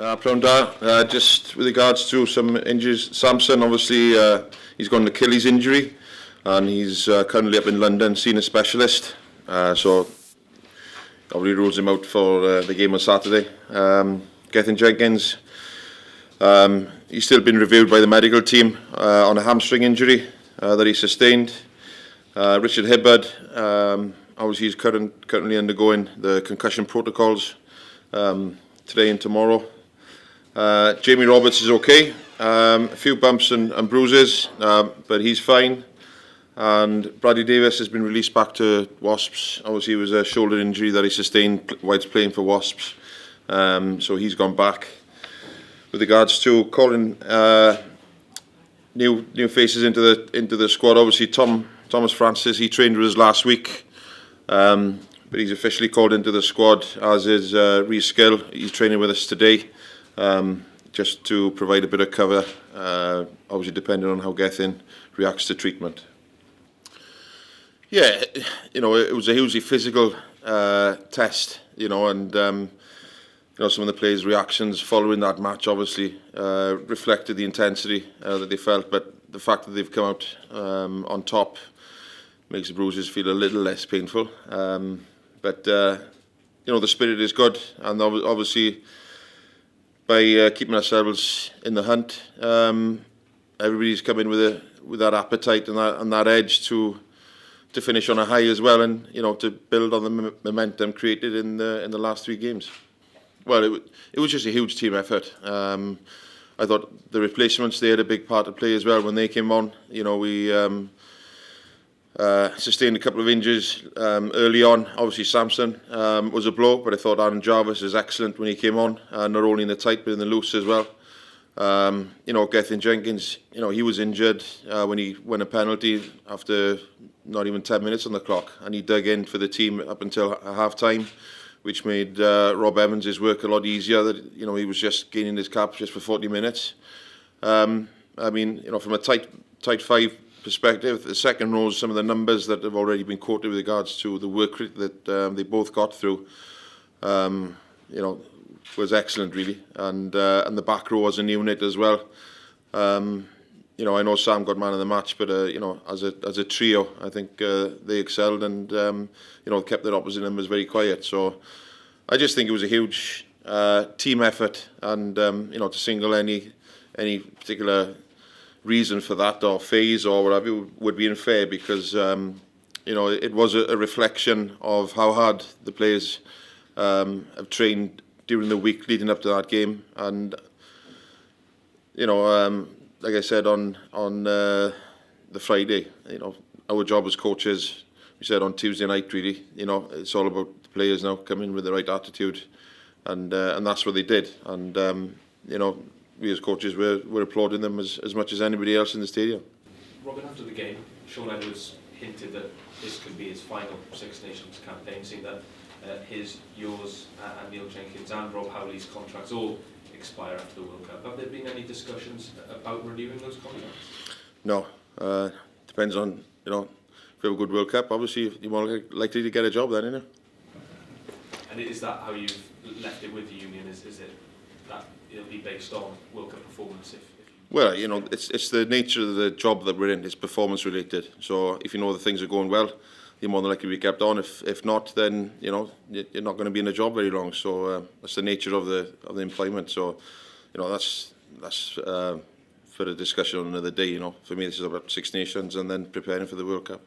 Just with regards to some injuries, Samson obviously he's got an Achilles injury and he's currently up in London seeing a specialist. So obviously rules him out for the game on Saturday. Gethin Jenkins, he's still been reviewed by the medical team on a hamstring injury that he sustained. Richard Hibbard, obviously he's currently undergoing the concussion protocols today and tomorrow. Jamie Roberts is okay, a few bumps and bruises, but he's fine. And Bradley Davis has been released back to Wasps. Obviously it was a shoulder injury that he sustained while playing for Wasps, so he's gone back. With regards to calling new faces into the squad, obviously Thomas Francis, he trained with us last week, but he's officially called into the squad, as is Rhys Gill. He's training with us today, just to provide a bit of cover, obviously depending on how Gethin reacts to treatment. Yeah, it was a hugely physical test, and some of the players' reactions following that match obviously reflected the intensity that they felt, but the fact that they've come out on top makes the bruises feel a little less painful. But the spirit is good, and obviously by keeping ourselves in the hunt, everybody's come in with that appetite and that edge to finish on a high as well, and to build on the momentum created in the last 3 games. Well, it was just a huge team effort. I thought the replacements, they had a big part to play as well when they came on. We sustained a couple of injuries early on. Obviously Samson was a blow, but I thought Aaron Jarvis was excellent when he came on, not only in the tight but in the loose as well. Gethin Jenkins, he was injured when he won a penalty after not even 10 minutes on the clock, and he dug in for the team up until half time, which made Rob Evans' work a lot easier. That he was just gaining his cap just for 40 minutes. From a tight 5 perspective, the second row, some of the numbers that have already been quoted with regards to the work that they both got through, was excellent really, and the back row as a unit as well. I know Sam got man of the match, but as a trio, I think they excelled and kept their opposite numbers very quiet. So I just think it was a huge team effort, and to single any particular reason for that or phase or whatever would be unfair, because it was a reflection of how hard the players have trained during the week leading up to that game. And like I said on the Friday, our job as coaches, we said on Tuesday night, really, it's all about the players now coming with the right attitude, and that's what they did. And we as coaches we're applauding them as much as anybody else in the stadium. Robin, after the game, Sean Edwards hinted that this could be his final Six Nations campaign, seeing that yours, and Neil Jenkins and Rob Howley's contracts all expire after the World Cup. Have there been any discussions about renewing those contracts? No, depends on if you have a good World Cup. Obviously, you're more likely to get a job then, isn't it? And is that how you've left it with the union? Is it that it'll be based on World Cup performance? Well, it's the nature of the job that we're in. It's performance related. So if the things are going well, you're more than likely to be kept on. If not, then you're not going to be in a job very long. So that's the nature of the employment. So that's for a discussion on another day. For me, this is about Six Nations and then preparing for the World Cup.